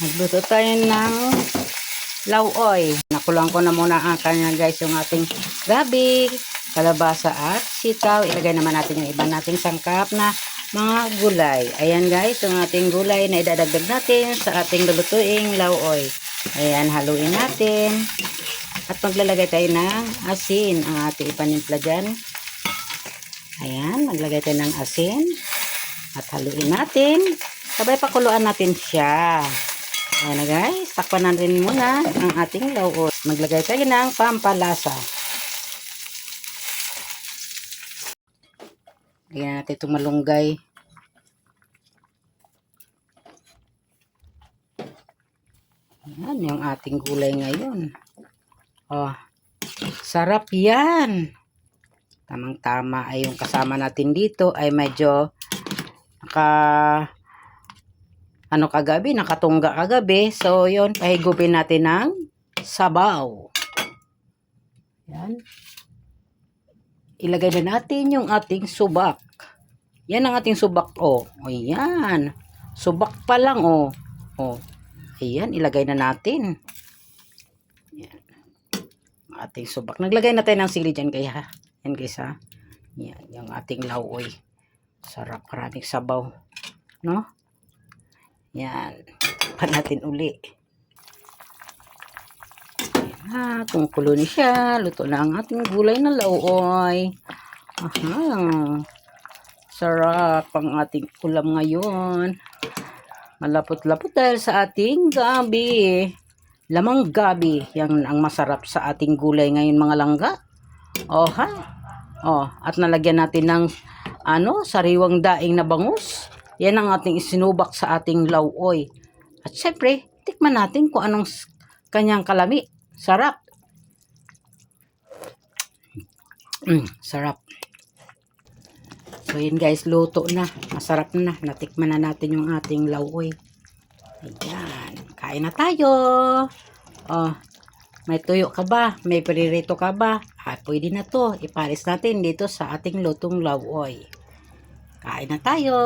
Magluto tayo ng lauoy. Nakulang ko na muna ang kanya guys yung ating gabi, kalabasa at sitaw. Ilagay naman natin yung iba nating sangkap na mga gulay. Ayan guys, yung ating gulay na idadagdag natin sa ating lulutuing lauoy. Ayan, haluin natin. At maglalagay tayo ng asin. Ang ating ipanimpla dyan. Ayan, maglagay tayo ng asin. At haluin natin. Sabay pakuluan natin siya. Ayan na guys, takpan na rin muna ang ating lauoy. Maglagay tayo ng pampalasa. Lagyan natin itong malunggay. Ayan yung ating gulay ngayon. Oh, sarap yan. Tamang-tama ay yung kasama natin dito ay medyo nakatungga kagabi. So, yun, pahigupin natin ng sabaw. Yan. Ilagay na natin yung ating subak. Yan ang ating subak, oh. Ayan. Subak pa lang, oh. Oh. Ayan, ilagay na natin. Yan. Ating subak. Naglagay na tayo ng sili dyan, kaya. Yan, guys, ha. Yan, yung ating lauoy. Sarap, maraming sabaw. No? Yan. Takpan natin uli. Ayan, kung kulo ni siya, luto na ang ating gulay na lauoy. Aha. Sarap ang ating ulam ngayon. Malapot-lapot dahil sa ating gabi. Lamang gabi. Yan ang masarap sa ating gulay ngayon mga langga. Oh, ha? Oh, at nalagyan natin ng sariwang daing na bangus. Yan ang ating isinubak sa ating lauoy. At syempre, tikman natin kung anong kanyang kalami. Sarap. Sarap. So yun guys, luto na. Masarap na. Natikman na natin yung ating lauoy. Ayan. Kain na tayo. Oh, may tuyo ka ba? May pririto ka ba? Pwede na to. Ipalis natin dito sa ating lutong lauoy. Kain na tayo.